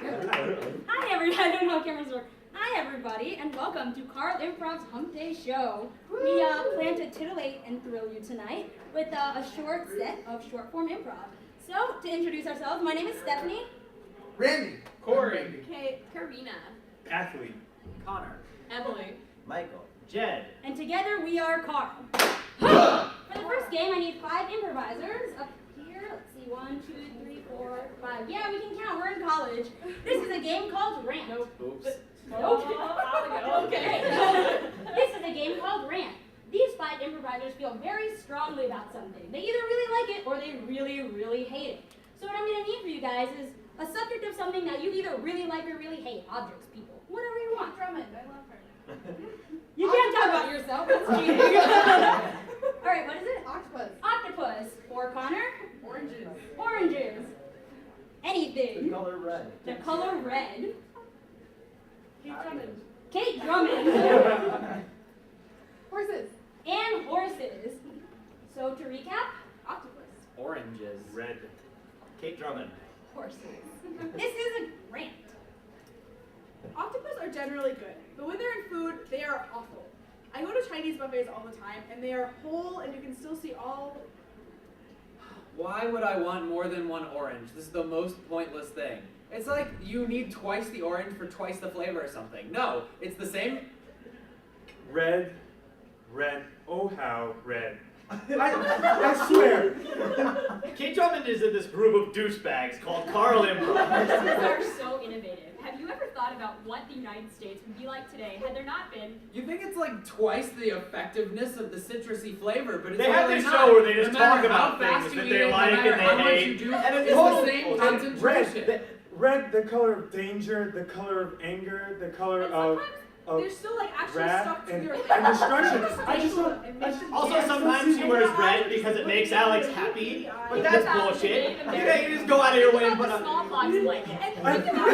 Hi, everybody. I don't know how cameras work. Hi, everybody, and welcome to K.A.R.L Improv's Hump Day show. We plan to titillate and thrill you tonight with a short set of short-form improv. So, to introduce ourselves, my name is Stephanie. Randy. Cory. Carina. Athlete. Connor. Emily. Michael. Jed. And together we are K.A.R.L. For the first game, I need 5 improvisers. Up here, let's see, 1, 2, 3, 4, 5. Yeah, we can count. We're in college. This is a game called Rant. Oops. Nope. Okay. This is a game called Rant. These 5 improvisers feel very strongly about something. They either really like it or they really, really hate it. So what I'm going to need for you guys is a subject of something that you either really like or really hate. Objects, people, whatever you want. Drummond. I love her. You can't talk about yourself. That's cheating. All right, what is it? Octopus. Octopus. For Connor? Oranges. Oranges. Anything. The color red. The color red. Drummond. Kate Drummond. Horses. And horses. So to recap, Octopus. Oranges. Red. Kate Drummond. horses. This is a rant. Octopus are generally good, but when they're in food, they are awful. I go to Chinese buffets all the time, and they are whole, and you can still see all. Why would I want more than one orange? This is the most pointless thing. It's like you need twice the orange for twice the flavor or something. No, it's the same. Red. Oh, how red. I swear. Kate Drummond is in this group of douchebags called K.A.R.L Improv. Horses are so innovative. Have you ever thought about what the United States would be like today had there not been? You think it's like twice the effectiveness of the citrusy flavor, but it's They have really this not. show where they just No talk matter about how fast things you that eat they it, like no and matter they how much hate. you do, And it's it's the same concentration. Red, the color of danger, the color of anger, the color And of sometimes they're still like actually wrath stuck to and your destruction. I just don't. don't. Also, sometimes she wears red because it makes Alex happy, but that's bullshit. You just go out of your way and put a on. smallpox blanket. And think about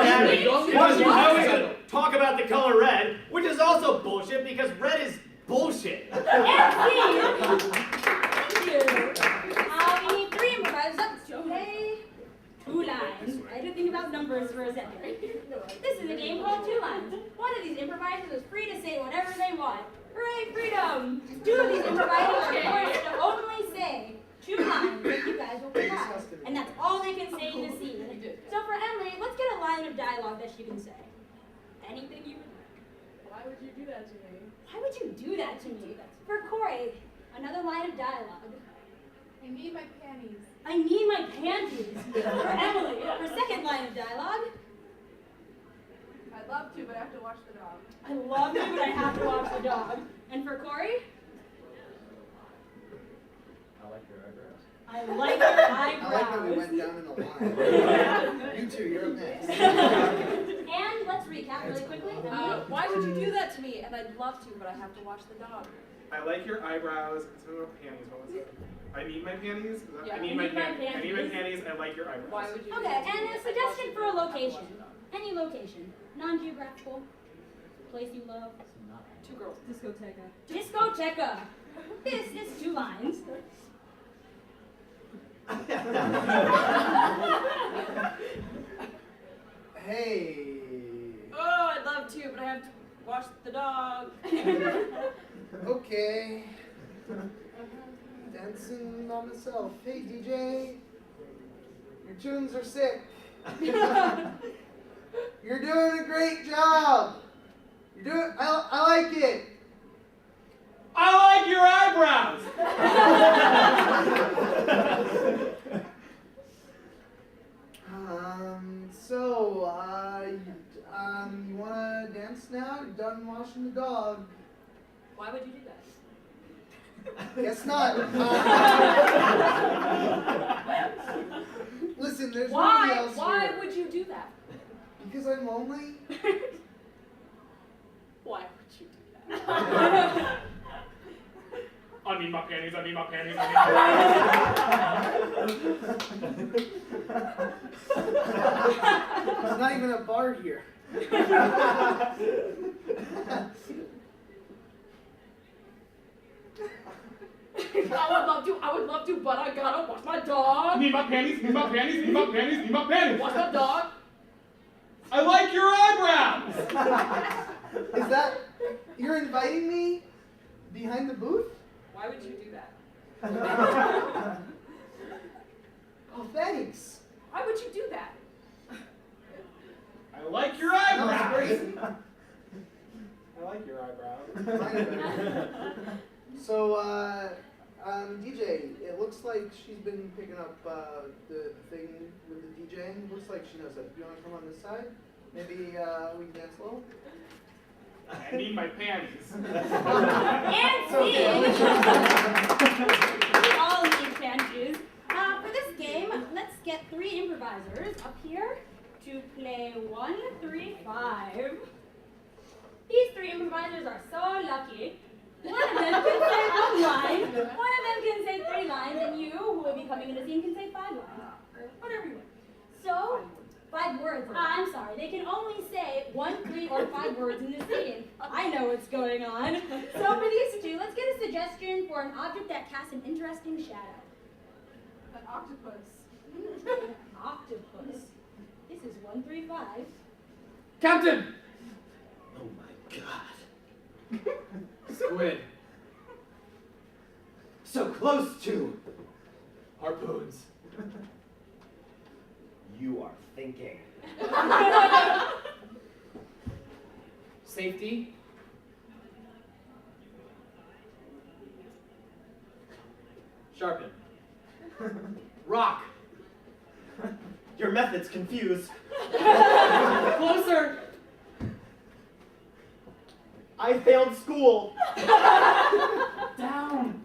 I always gonna talk about the color red, which is also bullshit because red is bullshit. Thank you. We need 3 improvisers up today. 2 lines. I had to think about numbers for a second. This is a game called 2 lines. One of these improvisers is free to say whatever they want. Hooray, freedom! 2 of these improvisers are forced to only say 2 lines that you guys will provide. And that's all they can say in the scene. So for Emily, let's get a line of dialogue that she can say. Anything you... Why would you do that to me? Why would you do that to me? For Cory, another line of dialogue. I need my panties. I need my panties. For Emily, her second line of dialogue. I'd love to, but I have to watch the dog. I love you, but I have to watch the dog. And for Cory, I like your eyebrows. I like your I like how we eyebrows. went down in a line. You two, you're up next. And let's recap really quickly. Why would you do that to me? And I'd love to, but I have to watch the dog. I like your eyebrows. Something about panties. What was it? I need my panties. Yeah. I need my panties. I like your eyebrows. Why would you? Okay, and a suggestion for a location. Any location. Non-geographical. Place you love. 2 girls. Discoteca. Discoteca. This is 2 lines. Hey. Oh, I'd love to, but I have to watch the dog. Okay. Dancing by myself. Hey, DJ. Your tunes are sick. You're doing a great job. I like it. I like your eyebrows. You wanna dance now? You're done washing the dog. Why would you do that? Guess not. Listen, there's nobody else Why here. would you do that? Because I'm lonely. Why would you do that? I need my panties. There's not even a bar here. I would love to, but I gotta wash my dog. Need my panties, need my panties, need my panties, need my panties. Wash my dog. I like your eyebrows. Is that, you're inviting me behind the booth? Why would you do that? Oh, thanks. Why would you do that? I like your That eyebrows. was great. I like your eyebrows. So, DJ, it looks like she's been picking up the thing with the DJing. Looks like she knows it. You want to come on this side? Maybe we can dance a little? I need my panties. And scene! We all need panties. For this game, let's get 3 improvisers up here to play 1, 3, 5. These 3 improvisers are so lucky. One of them can say 1 line, one of them can say 3 lines, and you, who will be coming in the scene, can say 5 lines. Or whatever you want. So, 5 words. I'm sorry, they can only say 1, 3, or 5 words in the scene. I know what's going on. So for these 2, let's get a suggestion for an object that casts an interesting shadow. An octopus. An octopus. This is 1, 3, 5. Captain! Oh my god. Squid. So close to. Harpoons. You are thinking. Safety. Sharpen. Rock. Your method's confused. Closer. I failed school. Down.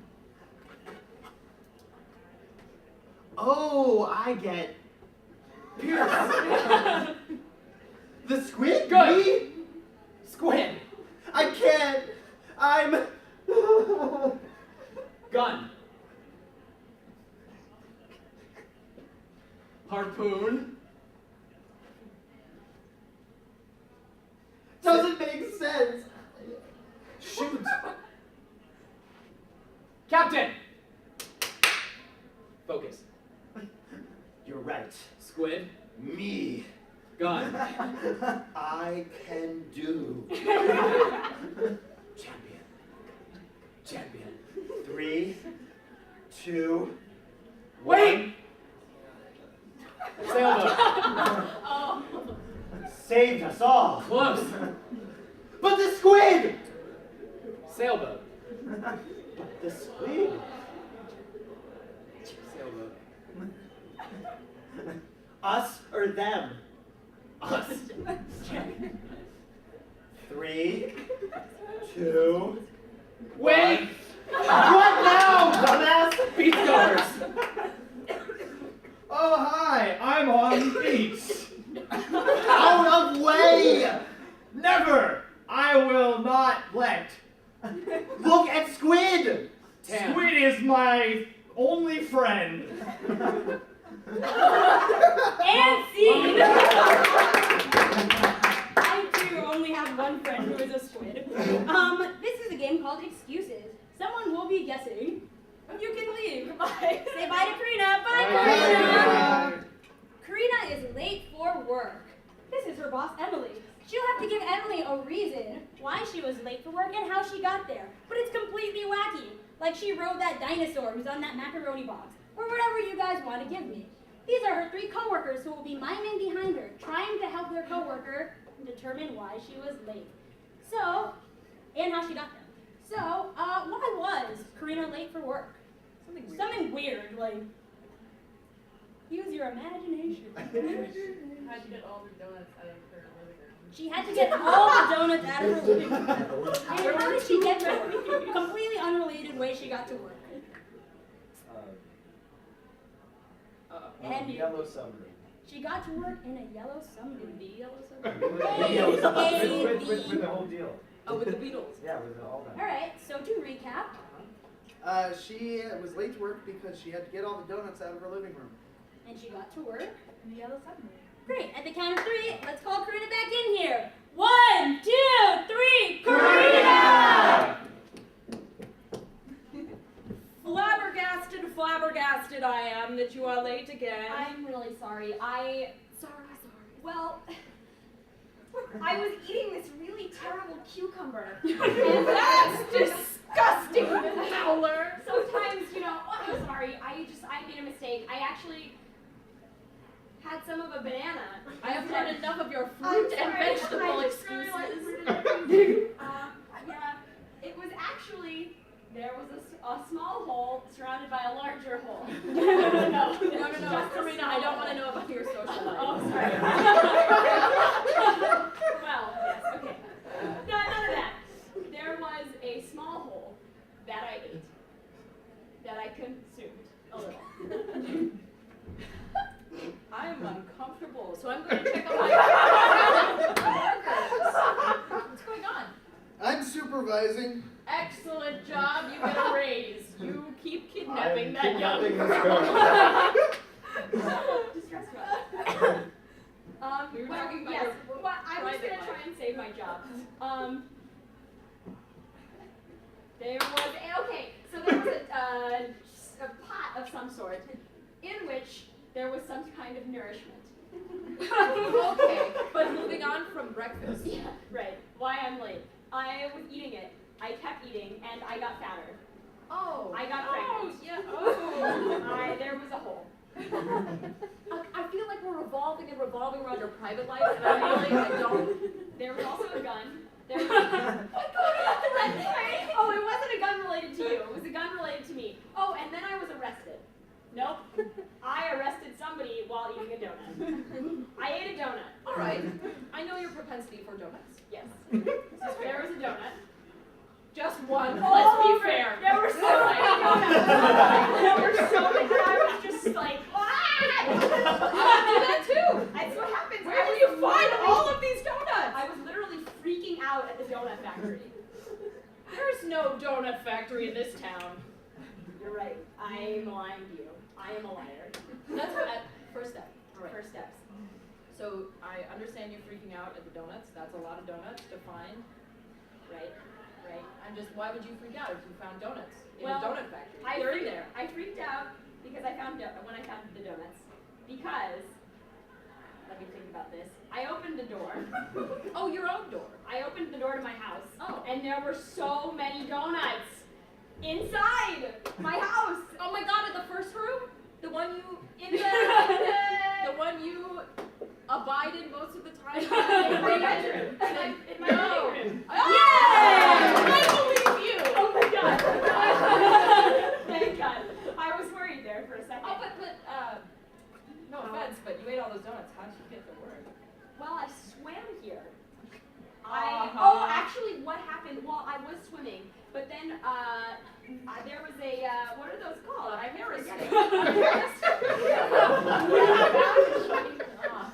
Oh, I get. Pierce. The squid? Good. Me? Squid. I can't. I'm. Gun. Harpoon. Doesn't make sense. Shoot. Captain. Focus. You're right. Squid. Me. Gun. I can do. Champion. Champion. 3, 2, Wait! Sailboat. saved us all. Close. But the squid! Sailboat. The squid? Sailboat. Us or them? Us. 3, 2, Wait! What now, dumbass? Beachgoers. Oh, hi, I'm on the beach. Out of way! Never! I will not let. Look at squid! Tam. Squid is my only friend. And scene! I too only have one friend who is a squid. This is a game called Excuses. Someone will be guessing. You can leave. Goodbye. Say bye to Carina. Bye, Carina. Carina is late for work. This is her boss, Emily. She'll have to give Emily a reason why she was late for work and how she got there. But it's completely wacky. Like she rode that dinosaur who's on that macaroni box. Or whatever you guys want to give me. These are her 3 coworkers who will be miming behind her, trying to help their coworker determine why she was late. So, and how she got there. So, why was Carina late for work? Something weird, like, use your imagination. How'd you get all the donuts out of her living room? She had to get all the donuts out of her living room. And how did she get there? Completely unrelated way she got to work. And Yellow submarine. she got to work in a yellow submarine. The yellow With the whole deal. Oh, with the Beatles. Yeah, with all that. Alright, so to recap, She was late to work because she had to get all the donuts out of her living room. and she got to work. In the yellow submarine. Great, at the count of 3, let's call Carina back in here. 1, 2, 3, Carina! 4, disgusted I am that you are late again. I'm really sorry. Sorry. Well, I was eating this really terrible cucumber. And that's disgusting, Fowler. Sometimes, I'm sorry. I made a mistake. I actually had some of a banana. I have heard enough of your fruit and vegetable excuses. Yeah, it was actually, there was a small hole surrounded by a larger hole. No, Carina, I don't want to know about your social life. Oh, sorry. Well, yes, okay. No, none of that. There was a small hole that I ate, that I consumed a little. I'm uncomfortable, so I'm going to check out my markers. What's going on? I'm supervising. Excellent job. You get a raise. You keep kidnapping that young kidnapping this girl. Distress drug. We were talking about yes. your Well, I was private going to life. try and save my job. There was a pot of some sort in which there was some kind of nourishment. Okay, but moving on from breakfast. Yeah, right. Why I'm late. I was eating it. I kept eating, and I got fatter. Oh. I got pregnant. Yeah. Oh. There was a hole. I feel like we're revolving around your private life, and I don't. There was also a gun. There was Oh, it wasn't a gun related to you. It was a gun related to me. Oh, and then I was arrested. Nope. I arrested somebody while eating a donut. I ate a donut. All right. I know your propensity for donuts. Yes. There was a donut. Just one. Oh, Let's be fair. There were so many donuts. There were so many. I was just like, I do that too. That's what happens. Where do you find all of these donuts? I was literally freaking out at the donut factory. There's no donut factory in this town. You're right. I maligned you. I am a liar. That's what. First step. All right. First steps. So I understand you freaking out at the donuts. That's a lot of donuts to find. Right. Right. I'm just. Why would you freak out if you found donuts in Well, a donut factory? I They're in freaked, there. I freaked out because I found when I found the donuts. Because let me think about this. I opened the door. Oh, your own door. I opened the door to my house. Oh. And there were so many donuts inside my house. Oh my God! In the first room, the one you the one you abide in most of the time. In my bedroom. In my No. living room. Oh! Yay! I believe you. Oh my God. Thank God. I was worried there for a second. Oh, but no offense, but you ate all those donuts. How did you get to work? Well, I swam here. Uh-huh. Actually, what happened? Well, I was swimming, but then there was a what are those called? I forget it.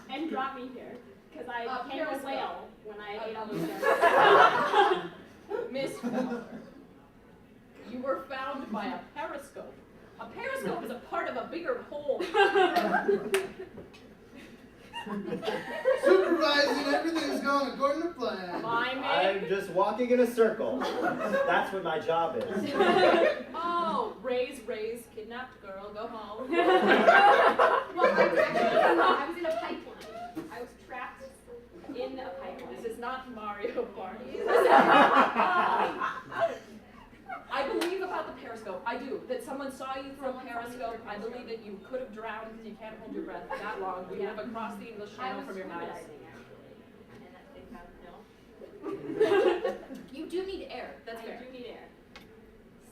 And brought me here because I became a whale when I ate all those donuts. Miss Fowler, you were found by a periscope. A periscope is a part of a bigger whole. Supervising, everything's going according to plan. I'm just walking in a circle. That's what my job is. Oh, raise, kidnapped girl, go home. Well, I was in a pipeline. I was trapped in a pipeline. This is not Mario Party. I believe about the periscope. I do. That someone saw you through a periscope. I believe that you could have drowned because you can't hold your breath that long. We have across the English Channel from your house. You do need air. That's fair. I do need air.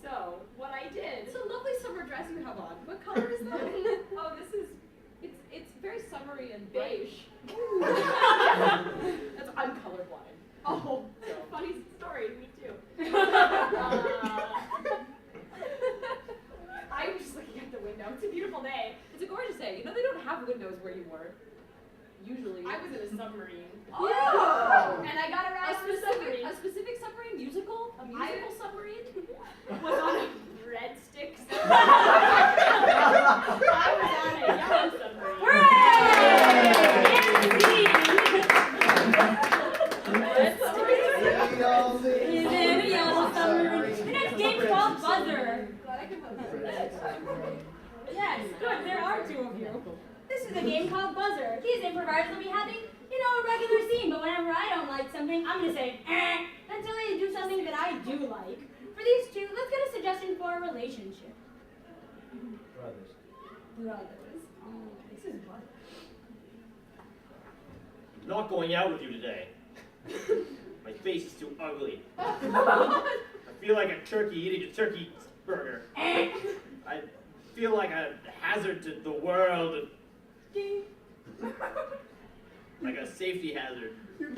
So, what I did... It's a lovely summer dress you have on. What color is that? Oh, this is... It's very summery and beige. That's, I'm colorblind. Oh, funny story, me too. I'm just looking at the window. It's a beautiful day. It's a gorgeous day. You know they don't have windows where you were. Usually. I was in a submarine. Oh! And I got around on the submarine. A specific submarine? Musical? A musical submarine? Was on a breadstick submarine. I was on a yellow submarine. He's in a yellow submarine. The next game's called Buzzer. Yes. is a game called Buzzer. These improvisers will be having, a regular scene, but whenever I don't like something, I'm gonna say, until they do something that I do like. For these two, let's get a suggestion for a relationship. Brothers. This is butter. I'm not going out with you today. My face is too ugly. I feel like a turkey eating a turkey burger. I feel like a hazard to the world. Like a safety hazard. You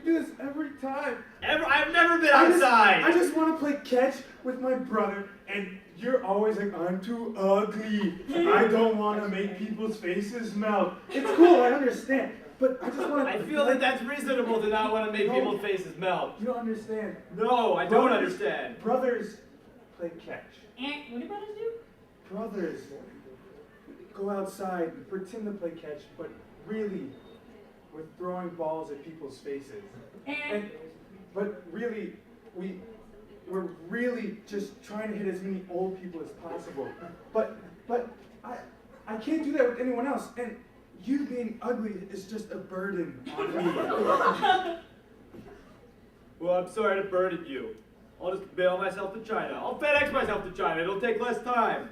do this every time. I've never been outside. I just want to play catch with my brother, and you're always like, I'm too ugly. I don't want to make people's faces melt. It's cool, I understand. But I just want to... I feel that that's reasonable to not want to make people's faces melt. You don't understand. No, I don't understand. Brothers play catch. What do brothers do? Brothers go outside and pretend to play catch, but really, we're throwing balls at people's faces. But really, we're really just trying to hit as many old people as possible. But I can't do that with anyone else. And you being ugly is just a burden on me. Well, I'm sorry to burden you. I'll just bail myself to China. I'll FedEx myself to China. It'll take less time.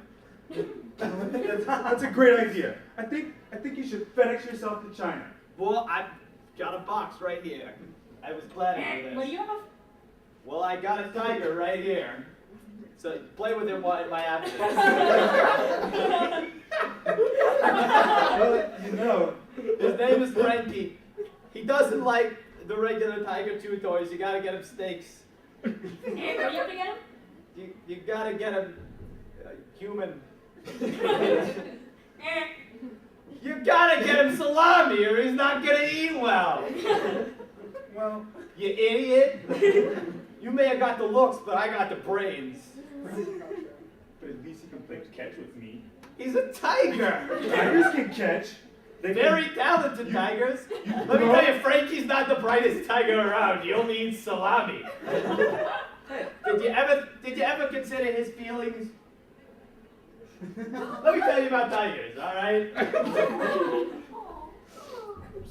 That's a great idea. I think you should FedEx yourself to China. Well, I've got a box right here. I was planning for this. What do you have? Well, I got a tiger right here. So play with him while in my absence. Well, His name is Frankie. He doesn't like the regular tiger chew toys. You gotta get him steaks. What do you have to get him? You gotta get him human. You gotta get him salami or he's not gonna eat well. well, You idiot. You may have got the looks, but I got the brains. but at least he can play catch with me. He's a tiger. Tigers can catch. Very talented tigers. Let me tell you, Frankie's not the brightest tiger around. He only eats salami. Did you ever consider his feelings? Let me tell you about tigers, all right?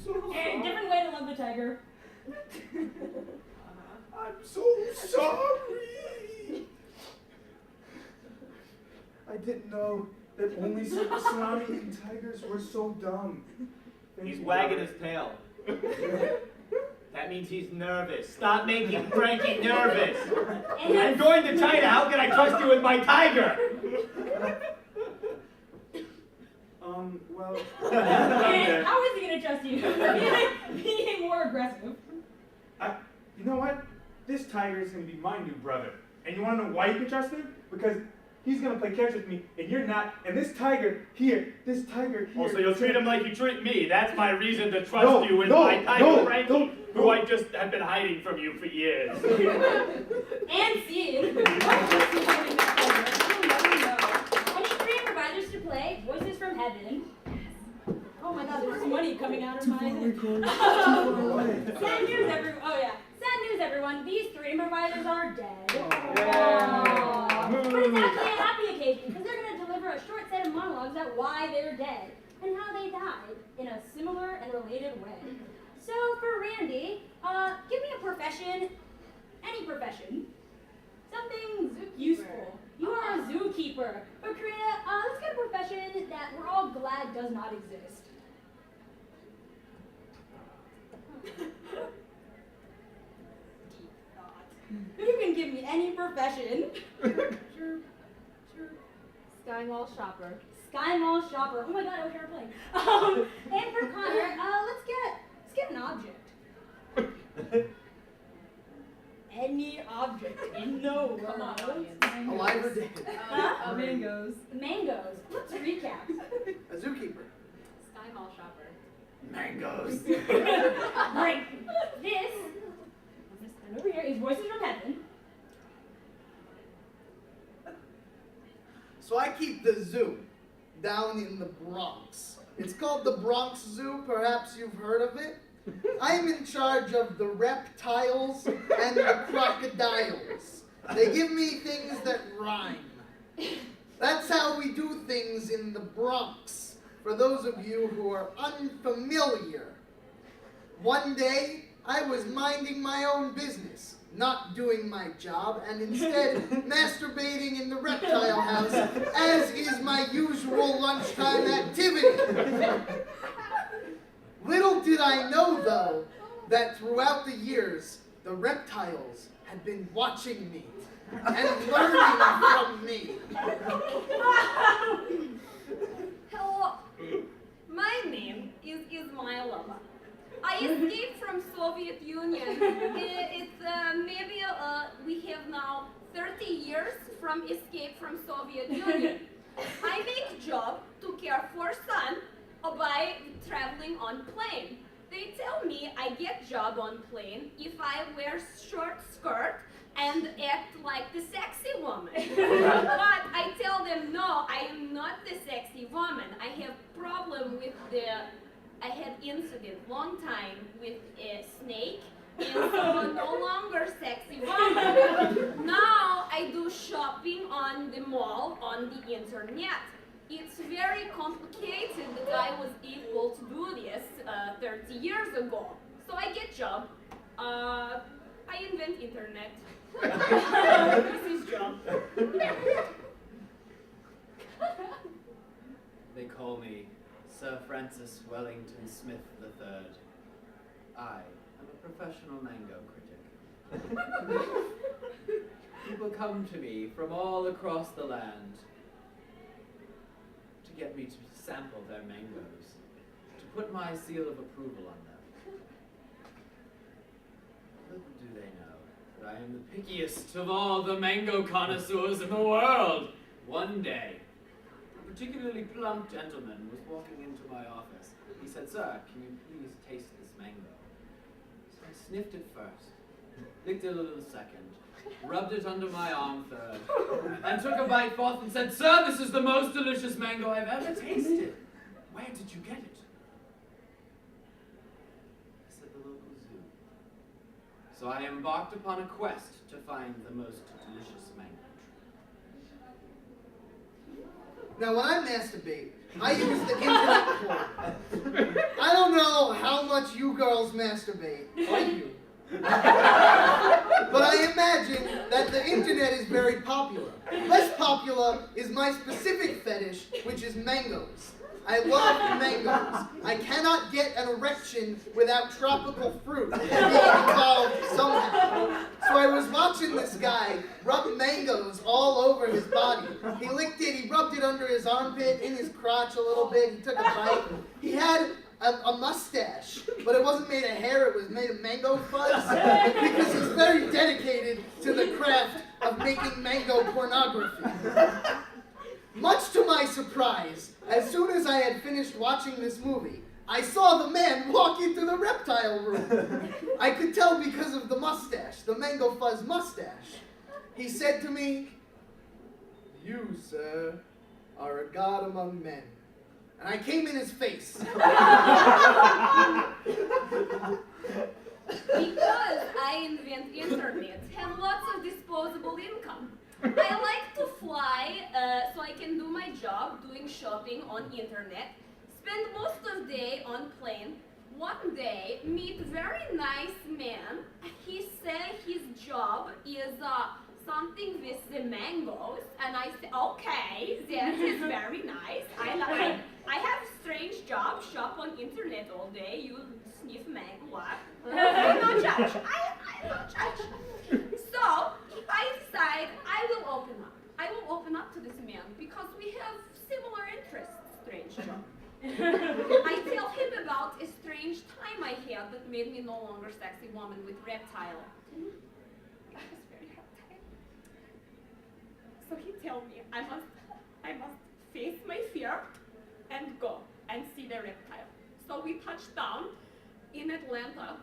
Different way to love the tiger. I'm so sorry. I didn't know that only salami and tigers were so dumb. He's wagging his tail. That means he's nervous. Stop making Frankie nervous. I'm going to China. How can I trust you with my tiger? Well. How is he gonna trust you? Being more aggressive. You know what? This tiger is gonna be my new brother. And you wanna know why you can trust him? Because he's gonna play catch with me, and you're not. And this tiger here. Oh, so you'll treat him like you treat me. That's my reason to trust you with my tiger, Frankie, who I just have been hiding from you for years. And seen. I need 3 improvisers to play Voices from Heaven. Oh my god, there's money coming out of my head. Sad news, everyone. Oh yeah. Sad news, everyone. These 3 improvisers are dead. But it's actually a happy occasion because they're going to deliver a short set of monologues about why they're dead and how they died in a similar and related way. So for Randy, give me a profession, any profession, something useful. You are a zookeeper. For Carina, let's get a profession that we're all glad does not exist. You can give me any profession. Sure. Sky Mall shopper. Sky Mall shopper. Oh my god, I wish I were playing. And for Connor, let's get an object. Any object in the world. Come on, audience. Alive or dead? Mangoes. Mangoes. Let's recap. A zookeeper. Sky Mall shopper. Mangoes. Great. This, I'm gonna stand over here, is Voices from Heaven. So I keep the zoo down in the Bronx. It's called the Bronx Zoo. Perhaps you've heard of it. I'm in charge of the reptiles and the crocodiles. They give me things that rhyme. That's how we do things in the Bronx. for those of you who are unfamiliar. One day, I was minding my own business, not doing my job, and instead masturbating in the reptile house, as is my usual lunchtime activity. Little did I know, though, that throughout the years, the reptiles had been watching me and learning from me. Hello, my name is Ismailova. I escaped from Soviet Union. Maybe we have now 30 years from escape from Soviet Union. I make job to care for son by traveling on plane. They tell me I get job on plane if I wear short skirt and act like the sexy woman. But I tell them, no, I am not the sexy woman. I have problem with I had incident long time with a snake, and so no longer sexy woman. Now I do shopping on the mall, on the internet. It's very complicated that I was able to do this 30 years ago. So I get job. I invent internet. This is job. They call me Sir Francis Wellington Smith III. I am a professional mango critic. People come to me from all across the land to get me to sample their mangoes, to put my seal of approval on them. Little do they know that I am the pickiest of all the mango connoisseurs in the world. One day, a particularly plump gentleman was walking into my office. He said, "Sir, can you please taste this mango?" So I sniffed it first, licked it a little second, rubbed it under my arm third, and took a bite forth and said, "Sir, this is the most delicious mango I've ever tasted. Where did you get it?" I said, "The local zoo." So I embarked upon a quest to find the most delicious mango. Now, when I masturbate, I use the internet porn. I don't know how much you girls masturbate, or you. But I imagine that the internet is very popular. Less popular is my specific fetish, which is mangoes. I love mangoes. I cannot get an erection without tropical fruit being involved somehow. So I was watching this guy rub mangoes all over his body. He licked it, he rubbed it under his armpit, in his crotch a little bit, he took a bite. He had a mustache, but it wasn't made of hair, it was made of mango fuzz, because he's very dedicated to the craft of making mango pornography. Much to my surprise, as soon as I had finished watching this movie, I saw the man walk into the reptile room. I could tell because of the mustache, the mango fuzz mustache. He said to me, "You, sir, are a god among men." And I came in his face. Because I invent internet and lots of disposable income. I like to fly so I can do my job doing shopping on internet, spend most of the day on plane. One day, meet very nice man. He say his job is something with the mangoes, and I say, okay, that is very nice. I have strange job, shop on internet all day, you sniff mango, what? I don't judge, I don't judge. So, I decide I will open up. I will open up to this man because we have similar interests, strange job. I tell him about a strange time I had that made me no longer sexy woman with reptile. I was very reptile. So he tell me I must face my fear and go and see the reptile. So we touched down in Atlanta.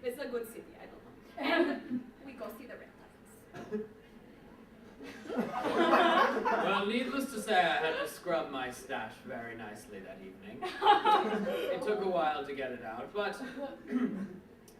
It's a good city, I don't know. And we go see the reptiles. Well, needless to say, I had to scrub my stash very nicely that evening. It took a while to get it out, but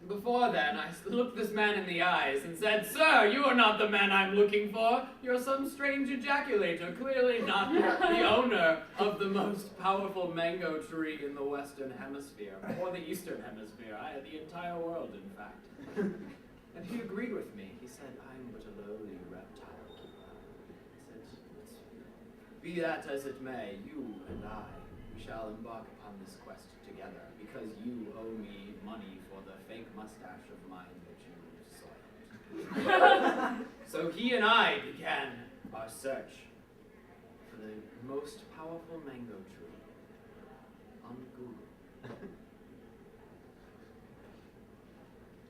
Before then, I looked this man in the eyes and said, "Sir, you are not the man I'm looking for. You're some strange ejaculator, clearly not the owner of the most powerful mango tree in the Western Hemisphere, or the Eastern Hemisphere, the entire world, in fact." And he agreed with me. He said, "I'm but a lowly reptile keeper." He said, "Be that as it may, you and I, we shall embark upon this quest together, because you owe me money for the fake mustache of mine that you soiled." So he and I began our search for the most powerful mango tree on Google.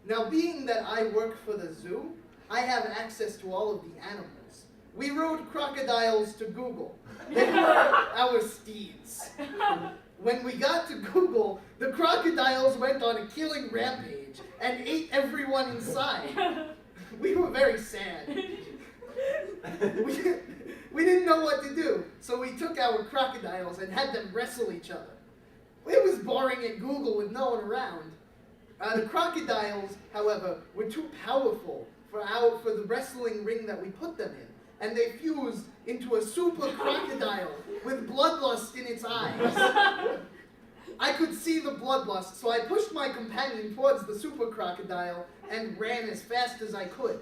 Now, being that I work for the zoo, I have access to all of the animals. We rode crocodiles to Google. They were our steeds. When we got to Google, the crocodiles went on a killing rampage and ate everyone inside. We were very sad. We didn't know what to do, so we took our crocodiles and had them wrestle each other. It was boring at Google with no one around. The crocodiles, however, were too powerful for the wrestling ring that we put them in, and they fused into a super crocodile with bloodlust in its eyes. I could see the bloodlust, so I pushed my companion towards the super crocodile and ran as fast as I could.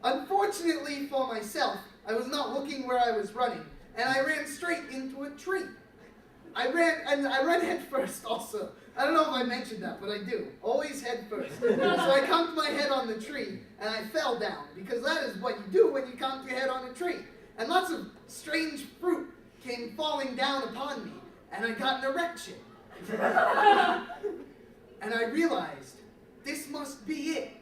Unfortunately for myself, I was not looking where I was running, and I ran straight into a tree. I ran head first also. I don't know if I mentioned that, but I do. Always head first. So I conked my head on the tree, and I fell down, because that is what you do when you conk your head on a tree. And lots of strange fruit came falling down upon me, and I got an erection. And I realized, this must be it,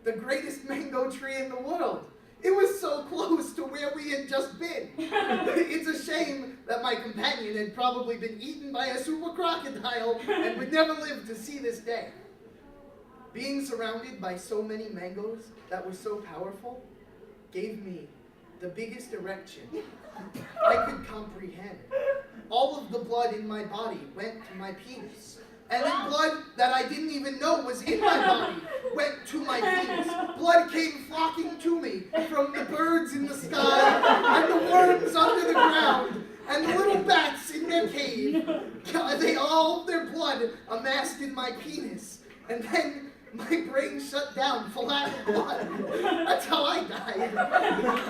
the greatest mango tree in the world. It was so close to where we had just been. It's a shame that my companion had probably been eaten by a super crocodile and would never live to see this day. Being surrounded by so many mangoes that were so powerful gave me the biggest erection I could comprehend. All of the blood in my body went to my penis. And then blood that I didn't even know was in my body went to my penis. Blood came flocking to me from the birds in the sky and the worms under the ground and the little bats in their cave. All their blood amassed in my penis. And then my brain shut down, flat of blood. That's how I died.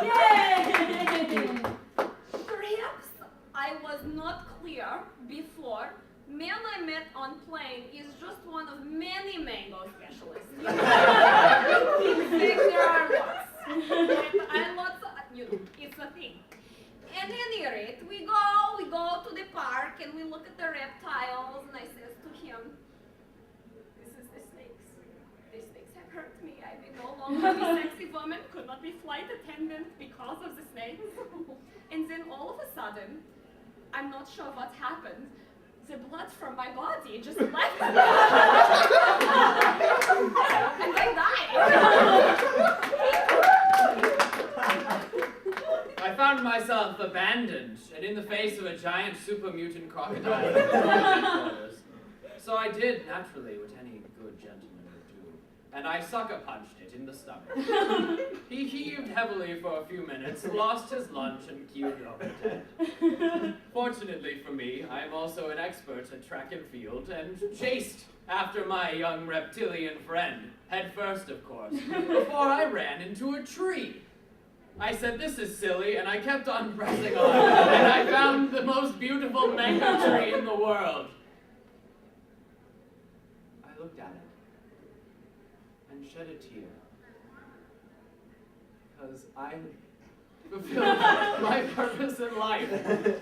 Yay! Perhaps I was not clear before. Man I met on plane is just one of many mango specialists. In fact, there are lots. It's a thing. At any rate, we go to the park and we look at the reptiles, and I says to him, "This is the snakes. The snakes have hurt me. I may no longer be sexy woman, could not be flight attendant because of the snakes." And then all of a sudden, I'm not sure what happened. The blood from my body just left me. And I died. I found myself abandoned and in the face of a giant super mutant crocodile. So I did, naturally, what any good gentleman would do, and I sucker punched it in the stomach. He heaved heavily for a few minutes, lost his lunch, and queued up dead. Fortunately for me, I am also an expert at track and field, and chased after my young reptilian friend, head first, of course, before I ran into a tree. I said, "This is silly," and I kept on pressing on, and I found the most beautiful mango tree in the world. I looked at it and shed a tear, because I fulfilled my purpose in life.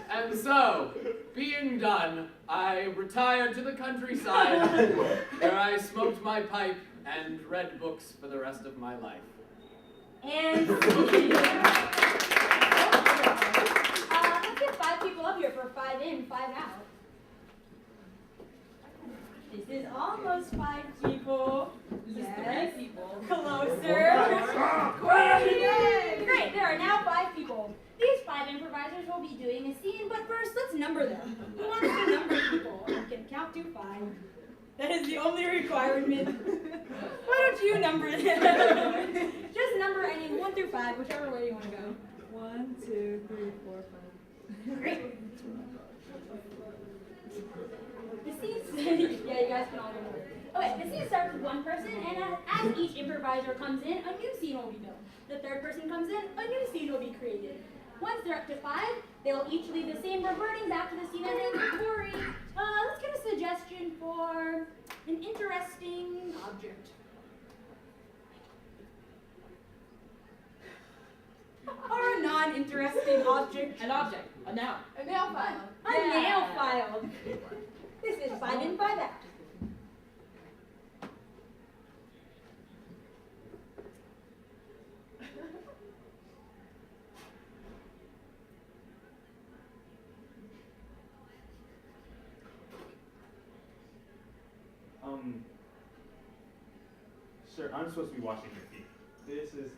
And so, being done, I retired to the countryside, where I smoked my pipe and read books for the rest of my life. And let's get 5 people up here for 5 in, 5 out. This is almost 5 people. Yes. 3 people. Closer. Great, there are now 5 people. These 5 improvisers will be doing a scene, but first let's number them. Who wants to number people? I can count to 5. That is the only requirement. Why don't you number them? Just number any 1 through 5, whichever way you want to go. 1, 2, 3, 4, 5. Great. The scene, yeah, you guys can all go over. Okay, the scene starts with one person, and as each improviser comes in, a new scene will be built. The third person comes in, a new scene will be created. Once they're up to 5, they will each leave the same, reverting back to the scene ending. Cory, let's get a suggestion for an interesting object. Or a non-interesting object. An object. A noun. A nail file. A nail file. This is 5 in, 5 out. Sir, I'm supposed to be washing your feet. This is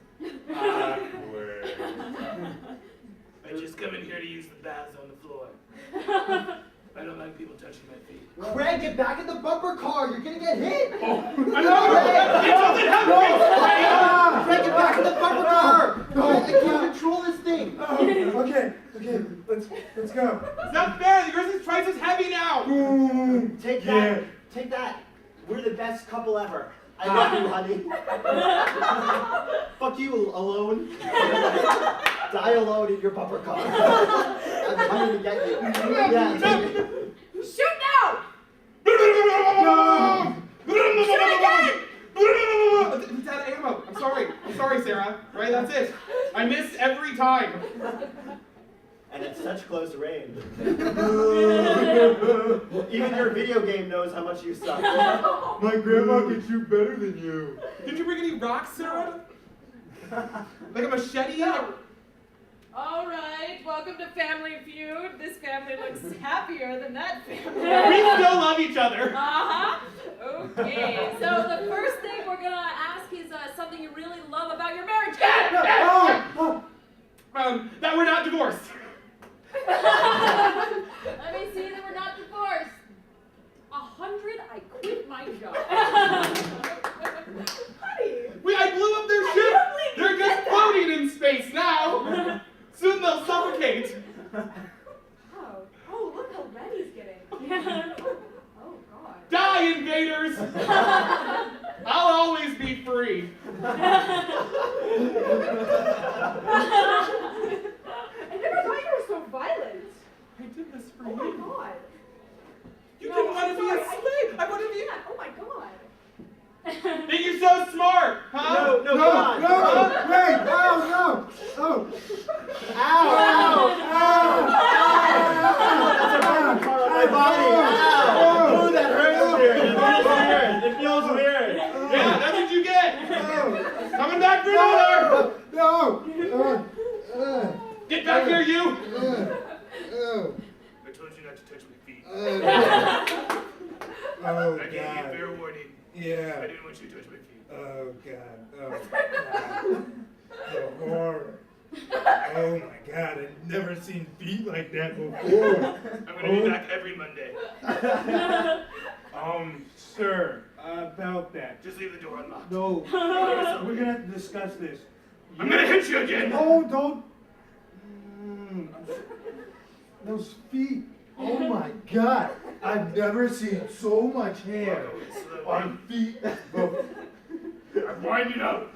awkward. I just come in here to use the baths on the floor. I don't like people touching my feet. Craig, get back in the bumper car. You're gonna get hit. I know! It doesn't have to Craig, get back in the bumper car. No, I can't control this thing. Okay, let's go. It's not fair! Yours is twice as heavy now! Take that. Take that. We're the best couple ever. I love you, honey. Fuck you alone. Die alone in your bumper car. I'm coming to get you. Yeah, take it. Shoot now! Shoot again! It's out of ammo. I'm sorry, Sarah. Right, that's it. I miss every time. And at such close range. Even your video game knows how much you suck. My grandma can shoot better than you. Did you bring any rocks, Sarah? Like a machete? All right, welcome to Family Feud. This family looks happier than that family. We still love each other. Okay, so the first thing we're gonna ask is something you really love about your marriage. That we're not divorced. Let me see that we're not divorced. 100, I quit my job. I blew up their ship. They're just floating in space now. Soon they'll suffocate. Oh, look how red he's getting. Oh, God. Die, invaders! I'll always be free. I never thought you were so violent. I did this for Oh, you. my God. You didn't want to be a slave. I want to be. Oh, my God. Think you're so smart, huh? No, come on. Wait, no. Oh. Ow! That's a burn part on my body. Ow! Ooh, that hurts weird. It feels weird. Yeah, that's what you get. Coming back for another. No. Get back here, you. I told you not to touch my feet. Oh, I gave you a fair warning. yeah. I didn't want you to touch my feet. Oh, God. The horror. Oh, my God. I've never seen feet like that before. I'm gonna be back every Monday. Sir, about that. Just leave the door unlocked. No, we're gonna have to discuss this. I'm gonna hit you again. No, don't. Those feet. Oh my God. I've never seen so much hair on feet before. I'm winding up.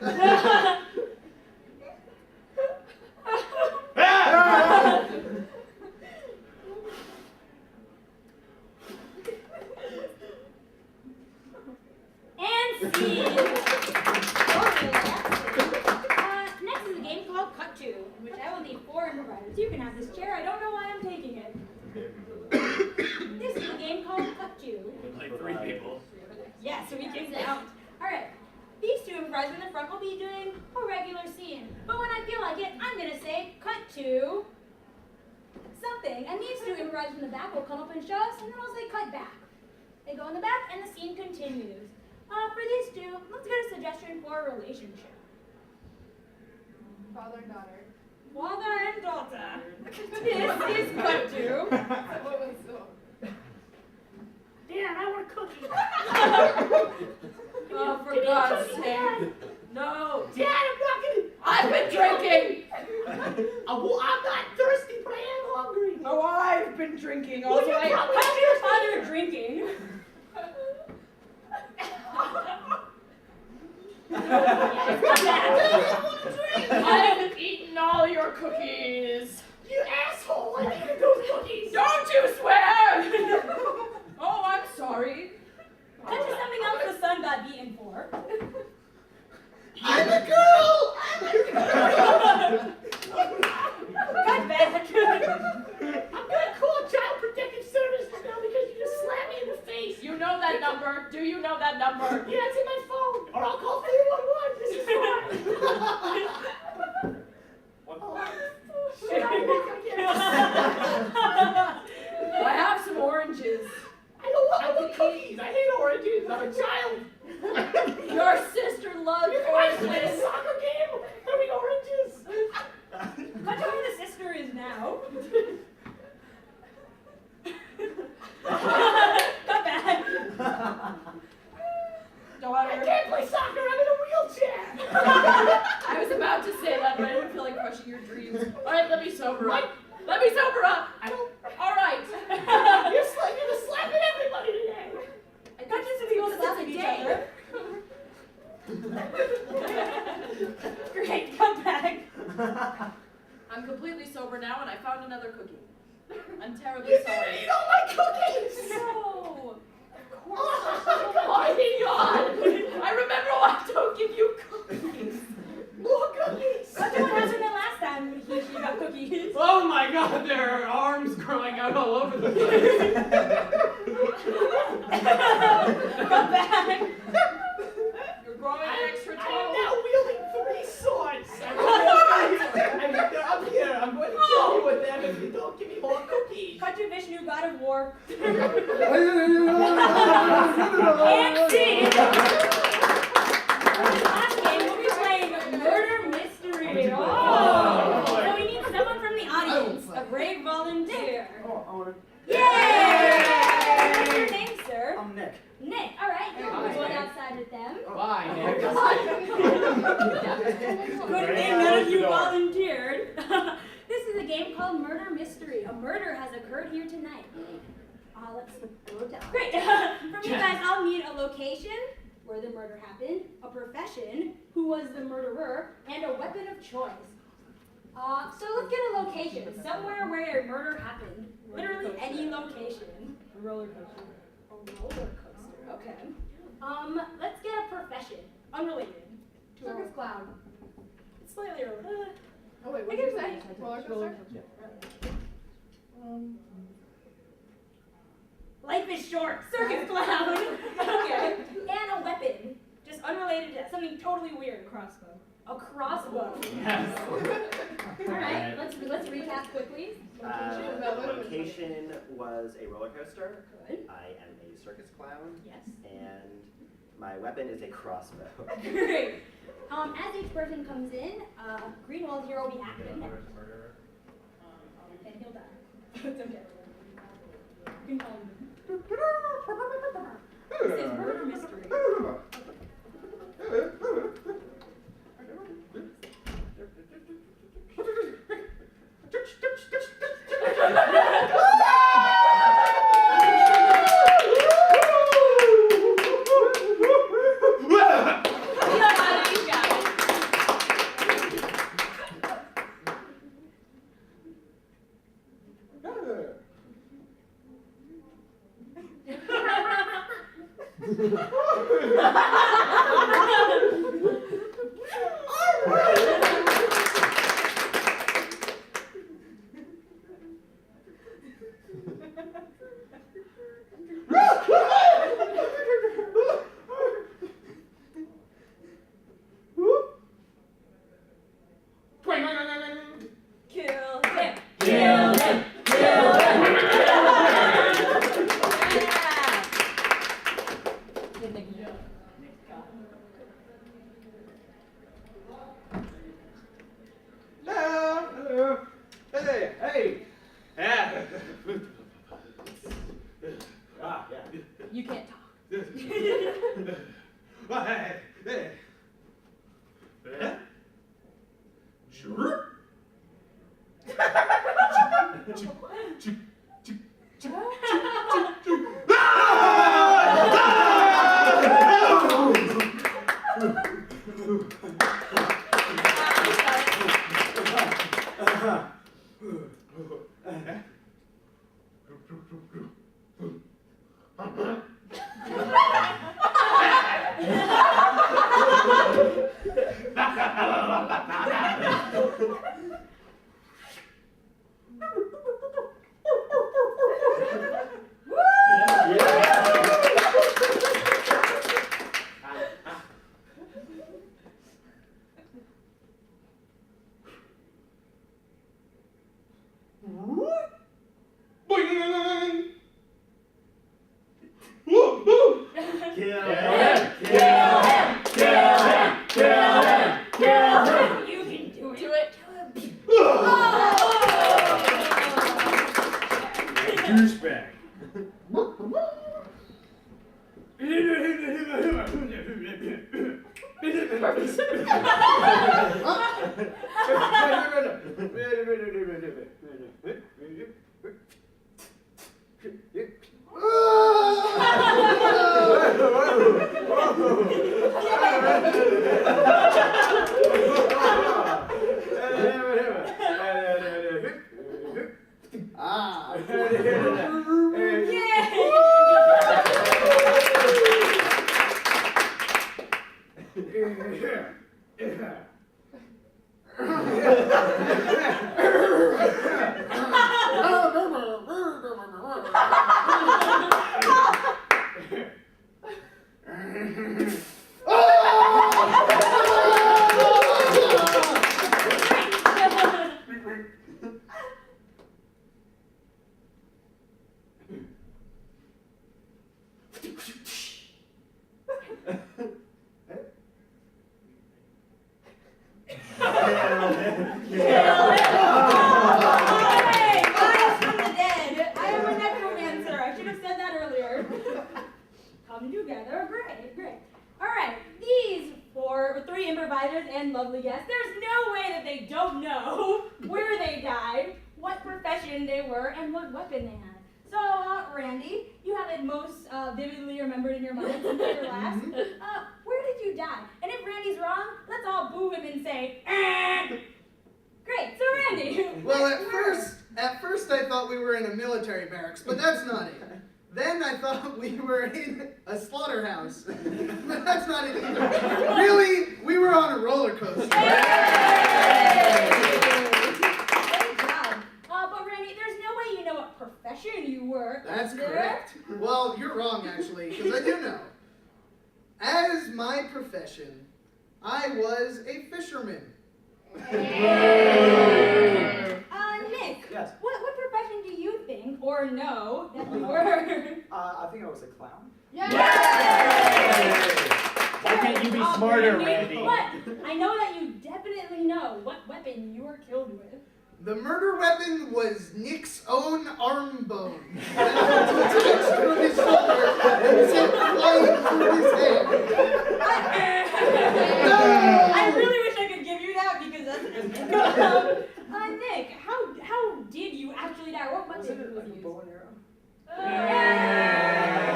And scene. Next is a game called Cut To, in which I will need 4 improvisers. You can have this chair. I don't know why I'm taking it. This is a game called Cut To. Like 3 people. Yeah, so we can count. Alright. These 2 improvisers in the front will be doing a regular scene. But when I feel like it, I'm going to say cut to something. And these 2 improvisers in the back will come up and show us, and then I'll say cut back. They go in the back, and the scene continues. For these 2, let's get a suggestion for a relationship. Father and daughter. Father and daughter. This is cut to. What was so? Dad, I want more cookies. Oh, for Give me a God's cookie, sake. Dad. No. Dad, I'm not gonna. I've been drinking. Well, I'm not thirsty, but I am hungry. Oh, I've been drinking all Well, the you way. probably How's your father drinking? I've eaten all your cookies. You asshole! I needed those cookies. Don't you swear! Oh, I'm sorry. Cut to something else the son got beaten for. I'm a girl! Cut back. I'm gonna call Child Protective Services now because you just slammed me in the face. You know that number? Do you know that number? Yeah, it's in my phone. Or I'll call 311. This is fine. Shit, I have some oranges. I want cookies. I hate oranges. I'm a child. Your sister loves You guys play a oranges. soccer game? Throwing oranges. Cut to where the sister is now. Cut back. I Daughter. can't play soccer. I'm in a wheelchair. I was about to say that, but I didn't feel like crushing your dreams. All right, let me sober up. Let me sober up. I don't. All right. You're just slapping everybody today. Cut to some people slapping each other. Great, come back. I'm completely sober now, and I found another cookie. I'm terribly You sorry. didn't eat all my cookies. No. Oh my God. I remember why I don't give you cookies. More cookies. Cut to what happened the last time she got cookies. Oh my God, there are arms growing out all over the place. Come back. You're growing an extra I am toe. now wielding 3 swords. I'm here. I'm going to kill you with them if you don't give me more cookies. Cut to Vishnu, god of war. And And scene. Last game, we'll be playing Murder Mystery. Oh! So we need someone from the audience, a brave volunteer. Yay! What's your name, sir? I'm Nick. Nick. All right, you're going outside with them. Bye, Nick. Good thing none of you volunteered. This is a game called Murder Mystery. A murder has occurred here tonight. Let's go down. Great. From you guys, I'll need a location where the murder happened, a profession, who was the murderer, and a weapon of choice. So let's get a location, somewhere where a murder happened. Literally any location. A roller coaster. A roller coaster. Okay. Let's get a profession, unrelated. Circus clown. It's slightly related. Oh wait, I what can did you say say? Roller coaster? Life is short. Circus clown. Okay. And a weapon, just unrelated to that. Something totally weird. Crossbow. A crossbow. Yes. All right. Let's recap quickly. Location was a roller coaster. Good. I am a circus clown. Yes. And my weapon is a crossbow. Great. As each person comes in, Greenwald here will be acting. And he'll die. It's okay. You can call him. This is murder mystery. Kill him. Kill him. Kill him. You can't talk. But that's not it. Then I thought we were in a slaughterhouse. But that's not it either. Really, we were on a roller coaster. Great job. But Randy, there's no way you know what profession you were. That's correct. Well, you're wrong, actually, because I do know. As my profession, I was a fisherman. Nick. Yes. What profession do you think or know that you were? I think I was a clown. Yay! Why can't you be smarter, Randy? But I know that you definitely know what weapon you were killed with. The murder weapon was Nick's own arm bone. That was attached to his shoulder and sent flying through his head. I really wish I could give you that because that's Nick, how did you actually die? What weapon was Like a used? bow and arrow.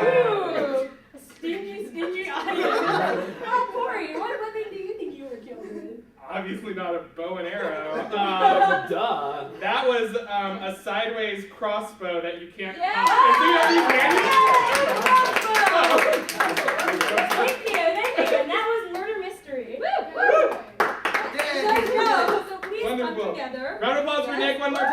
Ooh, stingy audience. Cory, what weapon do you think you were killed with? Obviously not a bow and arrow. Duh. That was a sideways crossbow that you can't. Yeah! Thank you. And that was Murder Mystery. So please Wonderful. come together. Round of applause for Nick one more time.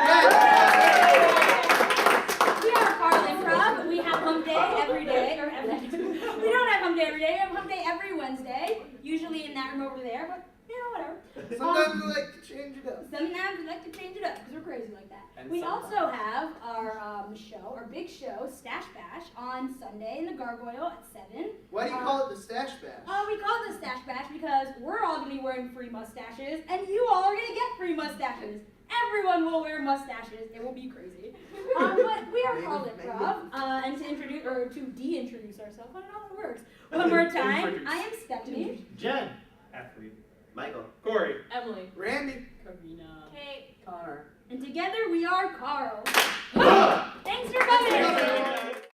We are K.A.R.L Improv. We have Hump Day every day. We don't have Hump Day every day. We have Hump Day every Wednesday. Usually in that room over there, but whatever. Sometimes we like to change it up. Sometimes we like to change it up because we're crazy like that. And We sometimes. also have our big show, Stash Bash, on Sunday in the Gargoyle at 7. Why do you call it the Stash Bash? We call it the Stash Bash because we're all going to be wearing free mustaches, and you all are going to get free mustaches. Everyone will wear mustaches. It will be crazy. But we are called Improv, and to introduce or to de-introduce ourselves, I don't know how it works. One more time. I am Stephanie. Jen. Athlete. Michael. Cory. Emily. Randy. Carina. Kate. Connor. And together we are K.A.R.L. Ah! Thanks for coming.